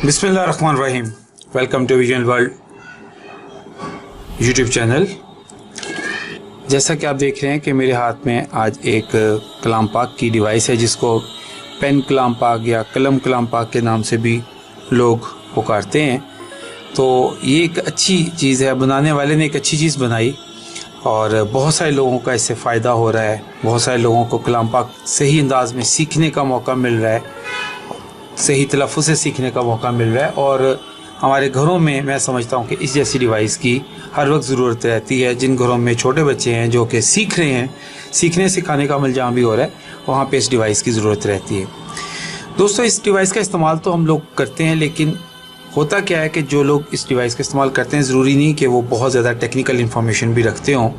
बिस्मिल्लाहिर्रहमानिर्रहीम। Welcome to visual world YouTube channel. जैसा कि आप देख रहे हैं कि मेरे हाथ में आज एक कलाम पाक की डिवाइस है जिसको पेन कलाम पाक या कलम कलाम पाक के नाम से भी लोग पुकारते हैं। तो ये एक अच्छी चीज़ है, बनाने वाले ने एक अच्छी चीज़ बनाई और बहुत सारे लोगों का इससे फ़ायदा हो रहा है। बहुत सारे लोगों को कलाम पाक सही अंदाज में सीखने का मौका मिल रहा है, सही तलफ़्फ़ुज़ से सीखने का मौका मिल रहा है। और हमारे घरों में मैं समझता हूँ कि इस जैसी डिवाइस की हर वक्त ज़रूरत रहती है। जिन घरों में छोटे बच्चे हैं जो कि सीख रहे हैं, सीखने सिखाने का अमल जहाँ भी हो रहा है वहाँ पे इस डिवाइस की ज़रूरत रहती है। दोस्तों, इस डिवाइस का इस्तेमाल तो हम लोग करते हैं, लेकिन होता क्या है कि जो लोग इस डिवाइस का इस्तेमाल करते हैं ज़रूरी नहीं कि वो बहुत ज़्यादा टेक्निकल इन्फॉर्मेशन भी रखते हों।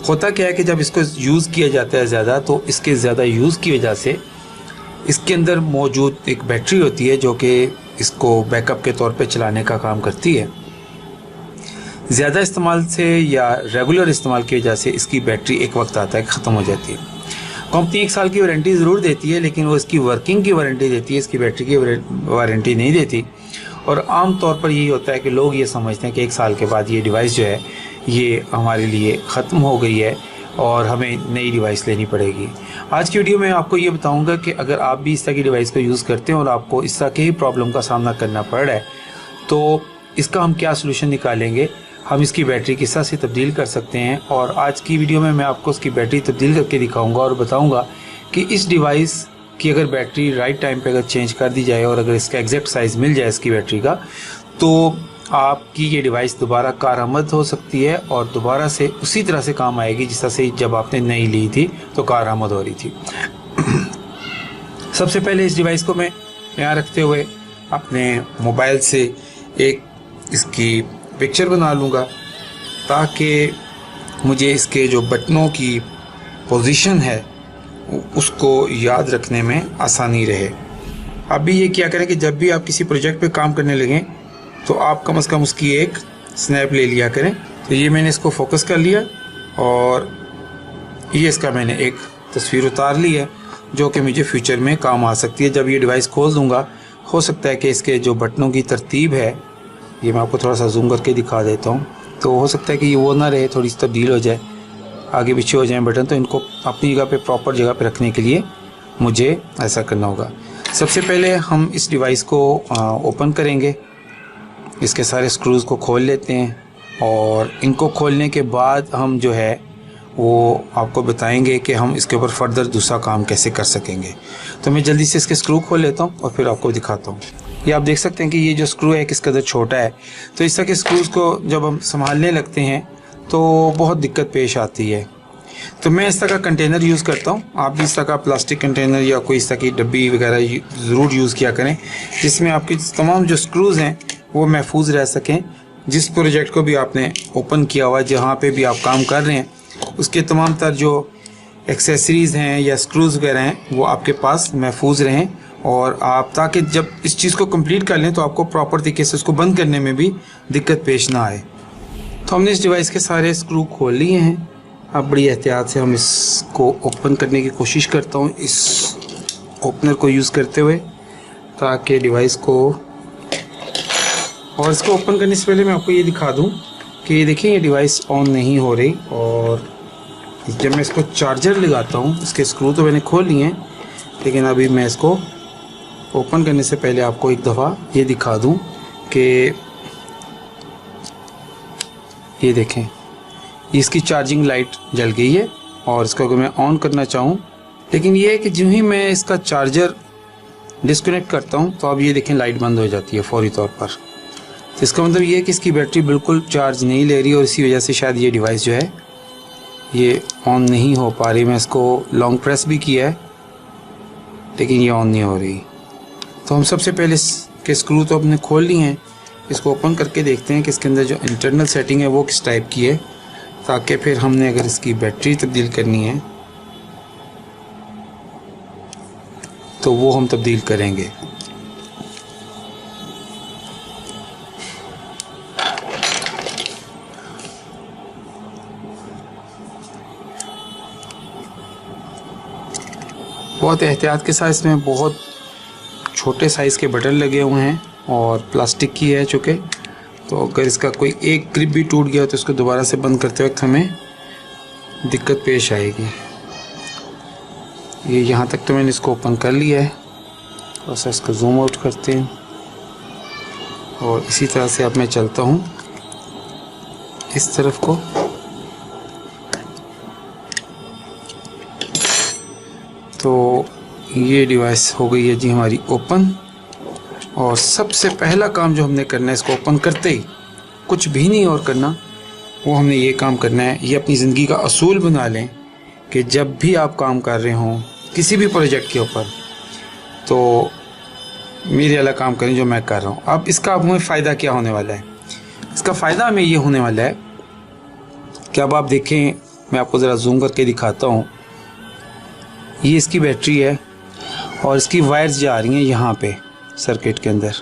होता क्या है कि जब इसको यूज़ किया जाता है ज़्यादा, तो इसके ज़्यादा यूज़ की वजह से इसके अंदर मौजूद एक बैटरी होती है जो कि इसको बैकअप के तौर पे चलाने का काम करती है। ज़्यादा इस्तेमाल से या रेगुलर इस्तेमाल की वजह से इसकी बैटरी एक वक्त आता है ख़त्म हो जाती है। कंपनी 1 साल की वारंटी ज़रूर देती है, लेकिन वो इसकी वर्किंग की वारंटी देती है, इसकी बैटरी की वारंटी नहीं देती। और आम तौर पर यही होता है कि लोग ये समझते हैं कि 1 साल के बाद ये डिवाइस जो है ये हमारे लिए ख़त्म हो गई है और हमें नई डिवाइस लेनी पड़ेगी। आज की वीडियो में आपको ये बताऊंगा कि अगर आप भी इस तरह की डिवाइस को यूज़ करते हैं और आपको इस तरह के ही प्रॉब्लम का सामना करना पड़ रहा है, तो इसका हम क्या सलूशन निकालेंगे, हम इसकी बैटरी किस तरह से तब्दील कर सकते हैं। और आज की वीडियो में मैं आपको इसकी बैटरी तब्दील करके दिखाऊँगा और बताऊँगा कि इस डिवाइस की अगर बैटरी राइट टाइम पर अगर चेंज कर दी जाए और अगर इसका एग्जैक्ट साइज़ मिल जाए इसकी बैटरी का, तो आपकी ये डिवाइस दोबारा कारआमद हो सकती है और दोबारा से उसी तरह से काम आएगी जिस तरह से जब आपने नई ली थी तो कारआमद हो रही थी। सबसे पहले इस डिवाइस को मैं यहाँ रखते हुए अपने मोबाइल से एक इसकी पिक्चर बना लूँगा ताकि मुझे इसके जो बटनों की पोजीशन है उसको याद रखने में आसानी रहे। अभी ये क्या करें कि जब भी आप किसी प्रोजेक्ट पे काम करने लगें तो आप कम से कम उसकी एक स्नैप ले लिया करें। तो ये मैंने इसको फोकस कर लिया और ये इसका मैंने एक तस्वीर उतार ली है जो कि मुझे फ्यूचर में काम आ सकती है। जब ये डिवाइस खोल दूंगा हो सकता है कि इसके जो बटनों की तरतीब है, ये मैं आपको थोड़ा सा जूम करके दिखा देता हूँ, तो हो सकता है कि ये वो ना रहे, थोड़ी सी तब्दील हो जाए, आगे पीछे हो जाए बटन। तो इनको अपनी जगह पर प्रॉपर जगह पर रखने के लिए मुझे ऐसा करना होगा। सबसे पहले हम इस डिवाइस को ओपन करेंगे, इसके सारे स्क्रूज़ को खोल लेते हैं और इनको खोलने के बाद हम जो है वो आपको बताएंगे कि हम इसके ऊपर फर्दर दूसरा काम कैसे कर सकेंगे। तो मैं जल्दी से इसके स्क्रू खोल लेता हूँ और फिर आपको दिखाता हूँ। ये आप देख सकते हैं कि ये जो स्क्रू है किस कदर छोटा है। तो इस तरह के स्क्रूज़ को जब हम संभालने लगते हैं तो बहुत दिक्कत पेश आती है। तो मैं इस तरह का कंटेनर यूज़ करता हूँ। आप भी इस तरह का प्लास्टिक कंटेनर या कोई इस तरह की डब्बी वगैरह ज़रूर यूज़ किया करें जिसमें आपकी तमाम जो स्क्रूज़ हैं वो महफूज रह सकें। जिस प्रोजेक्ट को भी आपने ओपन किया हुआ, जहाँ पे भी आप काम कर रहे हैं, उसके तमाम तर जो एक्सेसरीज़ हैं या स्क्रूज़ वगैरह हैं वो आपके पास महफूज रहें और आप ताकि जब इस चीज़ को कंप्लीट कर लें तो आपको प्रॉपर तरीके से उसको बंद करने में भी दिक्कत पेश ना आए। तो हमने इस डिवाइस के सारे स्क्रू खोल लिए हैं। अब बड़ी एहतियात से हम इसको ओपन करने की कोशिश करता हूँ इस ओपनर को यूज़ करते हुए, ताकि डिवाइस को, और इसको ओपन करने से पहले मैं आपको ये दिखा दूं कि ये देखिए ये डिवाइस ऑन नहीं हो रही। और जब मैं इसको चार्जर लगाता हूँ, इसके स्क्रू तो मैंने खोल लिए हैं, लेकिन अभी मैं इसको ओपन करने से पहले आपको एक दफ़ा ये दिखा दूं कि ये देखें इसकी चार्जिंग लाइट जल गई है। और इसको अगर मैं ऑन करना चाहूँ, लेकिन ये है कि जो ही मैं इसका चार्जर डिस्कनेक्ट करता हूँ तो अब ये देखें लाइट बंद हो जाती है फौरी तौर पर। तो इसका मतलब ये है कि इसकी बैटरी बिल्कुल चार्ज नहीं ले रही और इसी वजह से शायद ये डिवाइस जो है ये ऑन नहीं हो पा रही। मैं इसको लॉन्ग प्रेस भी किया है लेकिन ये ऑन नहीं हो रही। तो हम सबसे पहले इसके स्क्रू तो अपने खोल लिए हैं, इसको ओपन करके देखते हैं कि इसके अंदर जो इंटरनल सेटिंग है वो किस टाइप की है, ताकि फिर हमने अगर इसकी बैटरी तब्दील करनी है तो वो हम तब्दील करेंगे। बहुत एहतियात के साथ इसमें बहुत छोटे साइज़ के बटन लगे हुए हैं और प्लास्टिक की है चूँकि, तो अगर इसका कोई एक ग्रिप भी टूट गया तो इसको दोबारा से बंद करते वक्त हमें दिक्कत पेश आएगी। ये यहाँ तक तो मैंने इसको ओपन कर लिया है। थोड़ा सा इसको जूम आउट करते हैं और इसी तरह से अब मैं चलता हूँ इस तरफ को। तो ये डिवाइस हो गई है जी हमारी ओपन। और सबसे पहला काम जो हमने करना है, इसको ओपन करते ही कुछ भी नहीं और करना, वो हमने ये काम करना है। ये अपनी ज़िंदगी का असूल बना लें कि जब भी आप काम कर रहे हों किसी भी प्रोजेक्ट के ऊपर, तो मेरे वाला काम करें जो मैं कर रहा हूँ। अब इसका हमें फ़ायदा क्या होने वाला है? इसका फ़ायदा हमें ये होने वाला है कि अब आप देखें, मैं आपको ज़रा जूम करके दिखाता हूँ। ये इसकी बैटरी है और इसकी वायर्स जा रही हैं यहाँ पे सर्किट के अंदर।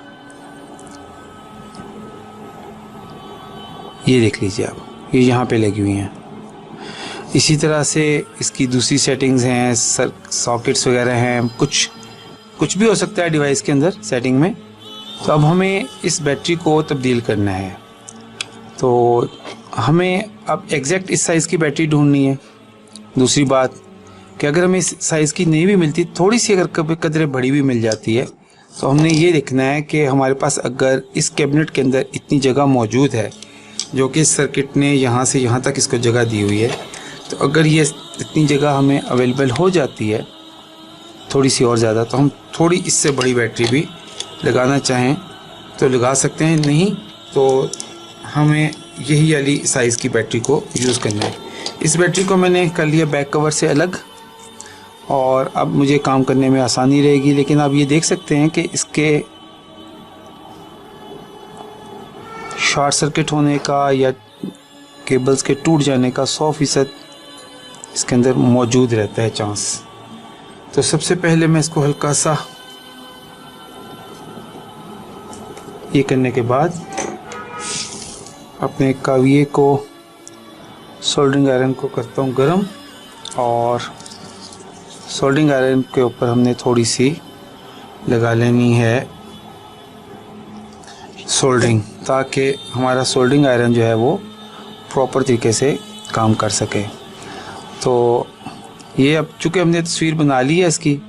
ये देख लीजिए आप, ये यहाँ पे लगी हुई हैं। इसी तरह से इसकी दूसरी सेटिंग्स हैं, सॉकेट्स वगैरह हैं, कुछ भी हो सकता है डिवाइस के अंदर सेटिंग में। तो अब हमें इस बैटरी को तब्दील करना है, तो हमें अब एग्जैक्ट इस साइज़ की बैटरी ढूंढनी है। दूसरी बात कि अगर हमें इस साइज़ की नहीं भी मिलती, थोड़ी सी अगर कभी कदरे बड़ी भी मिल जाती है, तो हमने ये देखना है कि हमारे पास अगर इस कैबिनेट के अंदर इतनी जगह मौजूद है, जो कि इस सर्किट ने यहाँ से यहाँ तक इसको जगह दी हुई है, तो अगर ये इतनी जगह हमें अवेलेबल हो जाती है थोड़ी सी और ज़्यादा, तो हम थोड़ी इससे बड़ी बैटरी भी लगाना चाहें तो लगा सकते हैं, नहीं तो हमें यही वाली साइज़ की बैटरी को यूज़ करना है। इस बैटरी को मैंने कर लिया बैक कवर से अलग और अब मुझे काम करने में आसानी रहेगी। लेकिन आप ये देख सकते हैं कि इसके शॉर्ट सर्किट होने का या केबल्स के टूट जाने का 100% इसके अंदर मौजूद रहता है चांस। तो सबसे पहले मैं इसको हल्का सा ये करने के बाद अपने काविये को, सोल्डरिंग आयरन को करता हूँ गरम, और सोल्डरिंग आयरन के ऊपर हमने थोड़ी सी लगा लेनी है सोल्डरिंग, ताकि हमारा सोल्डरिंग आयरन जो है वो प्रॉपर तरीके से काम कर सके। तो ये अब चूँकि हमने तस्वीर बना ली है इसकी,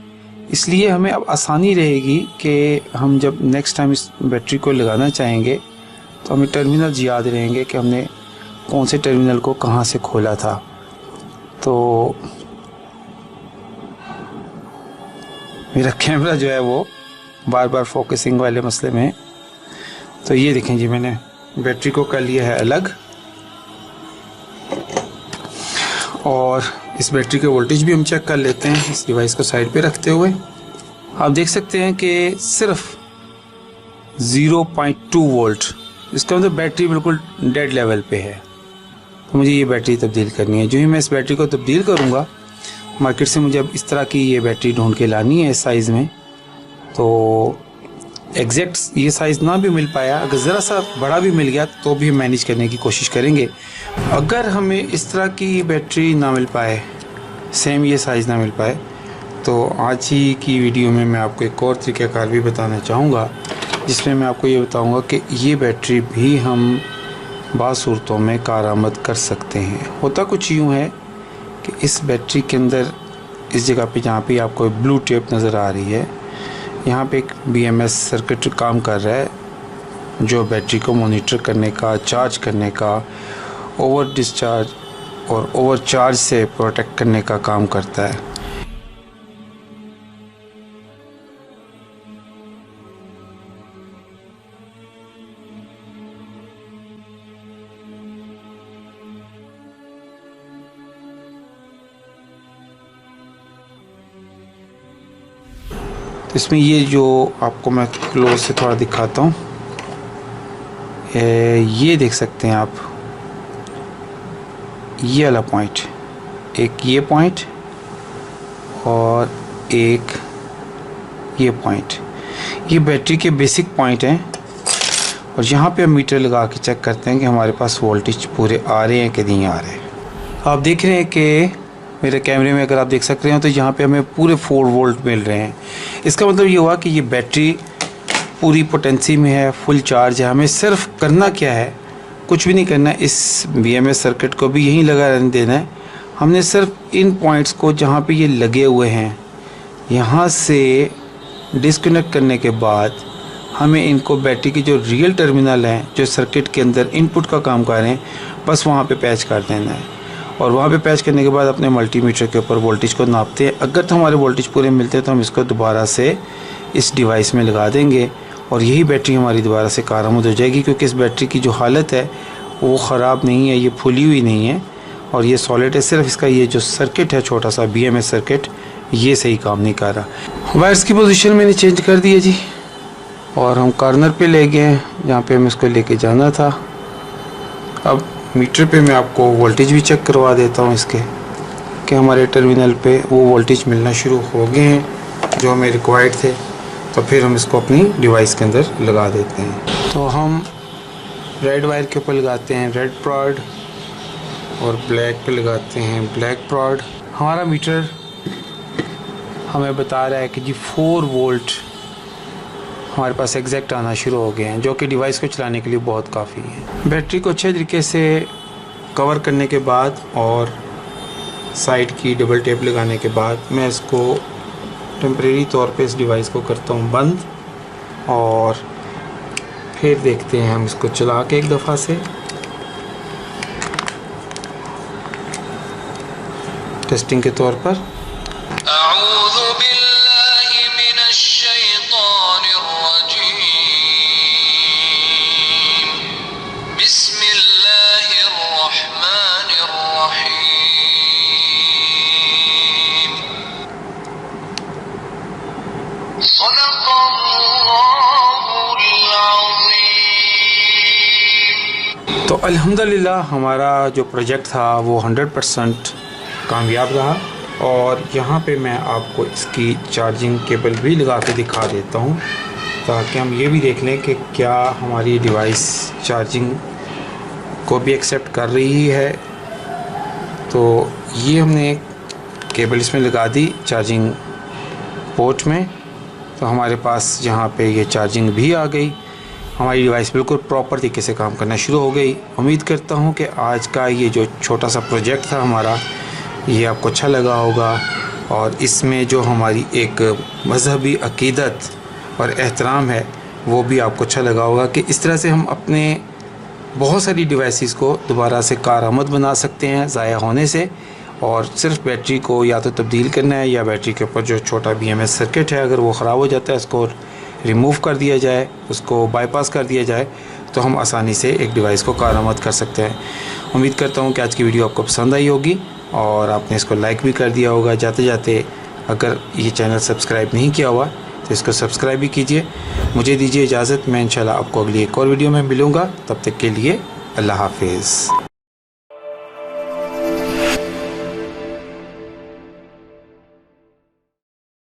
इसलिए हमें अब आसानी रहेगी कि हम जब नेक्स्ट टाइम इस बैटरी को लगाना चाहेंगे तो हमें टर्मिनल्स याद रहेंगे कि हमने कौन से टर्मिनल को कहाँ से खोला था। तो मेरा कैमरा जो है वो बार बार फोकसिंग वाले मसले में, तो ये देखें जी मैंने बैटरी को कर लिया है अलग, और इस बैटरी के वोल्टेज भी हम चेक कर लेते हैं इस डिवाइस को साइड पे रखते हुए। आप देख सकते हैं कि सिर्फ 0.2 वोल्ट, इसका मतलब बैटरी बिल्कुल डेड लेवल पे है। तो मुझे ये बैटरी तब्दील करनी है। जो ही मैं इस बैटरी को तब्दील करूँगा, मार्केट से मुझे अब इस तरह की ये बैटरी ढूंढ के लानी है इस साइज़ में। तो एग्जैक्ट ये साइज़ ना भी मिल पाया, अगर ज़रा सा बड़ा भी मिल गया तो भी मैनेज करने की कोशिश करेंगे। अगर हमें इस तरह की बैटरी ना मिल पाए, सेम ये साइज़ ना मिल पाए, तो आज ही की वीडियो में मैं आपको एक और तरीक़ाकार भी बताना चाहूँगा, जिसमें मैं आपको ये बताऊँगा कि ये बैटरी भी हम बाज़ सूरतों में कारआमद कर सकते हैं। होता कुछ यूँ है कि इस बैटरी के अंदर इस जगह पे जहाँ पे आपको ब्लू टेप नज़र आ रही है, यहाँ पे एक BMS सर्किट काम कर रहा है, जो बैटरी को मॉनिटर करने का, चार्ज करने का, ओवर डिस्चार्ज और ओवर चार्ज से प्रोटेक्ट करने का काम करता है। इसमें ये जो आपको मैं क्लोज से थोड़ा दिखाता हूँ, ये देख सकते हैं आप, ये वाला पॉइंट, एक ये पॉइंट और एक ये पॉइंट, ये बैटरी के बेसिक पॉइंट हैं। और यहाँ पे हम मीटर लगा के चेक करते हैं कि हमारे पास वोल्टेज पूरे आ रहे हैं कि नहीं आ रहे। आप देख रहे हैं कि मेरे कैमरे में अगर आप देख सकते हैं तो यहाँ पे हमें पूरे 4 वोल्ट मिल रहे हैं। इसका मतलब ये हुआ कि ये बैटरी पूरी पोटेंसी में है, फुल चार्ज है। हमें सिर्फ करना क्या है, कुछ भी नहीं करना है, इस BMS सर्किट को भी यहीं लगा रहने देना है। हमने सिर्फ इन पॉइंट्स को जहाँ पे ये लगे हुए हैं यहाँ से डिस्कनेक्ट करने के बाद हमें इनको बैटरी की जो रियल टर्मिनल हैं जो सर्किट के अंदर इनपुट का काम कर रहे हैं, बस वहाँ पे पैच कर देना है। और वहाँ पे पैच करने के बाद अपने मल्टीमीटर के ऊपर वोल्टेज को नापते हैं। अगर तो हमारे वोल्टेज पूरे मिलते हैं तो हम इसको दोबारा से इस डिवाइस में लगा देंगे और यही बैटरी हमारी दोबारा से कारआमद हो जाएगी, क्योंकि इस बैटरी की जो हालत है वो ख़राब नहीं है, ये फूली हुई नहीं है और ये सॉलिड है। सिर्फ इसका ये जो सर्किट है छोटा सा BMS सर्किट, ये सही काम नहीं कर रहा। वायर्स की पोजीशन मैंने चेंज कर दी है जी, और हम कॉर्नर पे ले गए हैं जहाँ पे हमें इसको लेके जाना था। अब मीटर पे मैं आपको वोल्टेज भी चेक करवा देता हूँ इसके, कि हमारे टर्मिनल पे वो वोल्टेज मिलना शुरू हो गए हैं जो हमें रिक्वायर्ड थे। तो फिर हम इसको अपनी डिवाइस के अंदर लगा देते हैं। तो हम रेड वायर के ऊपर लगाते हैं रेड प्रॉड और ब्लैक पे लगाते हैं ब्लैक प्रॉड। हमारा मीटर हमें बता रहा है कि जी 4 वोल्ट हमारे पास एग्जैक्ट आना शुरू हो गए हैं, जो कि डिवाइस को चलाने के लिए बहुत काफ़ी है। बैटरी को अच्छे तरीके से कवर करने के बाद और साइड की डबल टेप लगाने के बाद मैं इसको टेम्परेरी तौर पे इस डिवाइस को करता हूँ बंद, और फिर देखते हैं हम इसको चला के एक दफ़ा से टेस्टिंग के तौर पर। तो अल्हम्दुलिल्लाह हमारा जो प्रोजेक्ट था वो 100% कामयाब रहा। और यहाँ पे मैं आपको इसकी चार्जिंग केबल भी लगा के दिखा देता हूँ, ताकि हम ये भी देख लें कि क्या हमारी डिवाइस चार्जिंग को भी एक्सेप्ट कर रही है। तो ये हमने केबल इसमें लगा दी चार्जिंग पोर्ट में, तो हमारे पास यहाँ पे ये चार्जिंग भी आ गई। हमारी डिवाइस बिल्कुल प्रॉपर तरीके से काम करना शुरू हो गई। उम्मीद करता हूँ कि आज का ये जो छोटा सा प्रोजेक्ट था हमारा, ये आपको अच्छा लगा होगा, और इसमें जो हमारी एक मज़हबी अक़ीदत और एहतराम है वो भी आपको अच्छा लगा होगा कि इस तरह से हम अपने बहुत सारी डिवाइसेस को दोबारा से कारआमद बना सकते हैं ज़ाया होने से। और सिर्फ बैटरी को या तो तब्दील करना है, या बैटरी के ऊपर जो छोटा BMS सर्किट है अगर वो ख़राब हो जाता है उसको रिमूव कर दिया जाए, उसको बाईपास कर दिया जाए, तो हम आसानी से एक डिवाइस को कारआमद कर सकते हैं। उम्मीद करता हूँ कि आज की वीडियो आपको पसंद आई होगी और आपने इसको लाइक भी कर दिया होगा। जाते जाते अगर ये चैनल सब्सक्राइब नहीं किया हुआ तो इसको सब्सक्राइब भी कीजिए। मुझे दीजिए इजाज़त, मैं इंशाल्लाह आपको अगली एक और वीडियो में मिलूँगा। तब तक के लिए अल्लाह हाफिज़।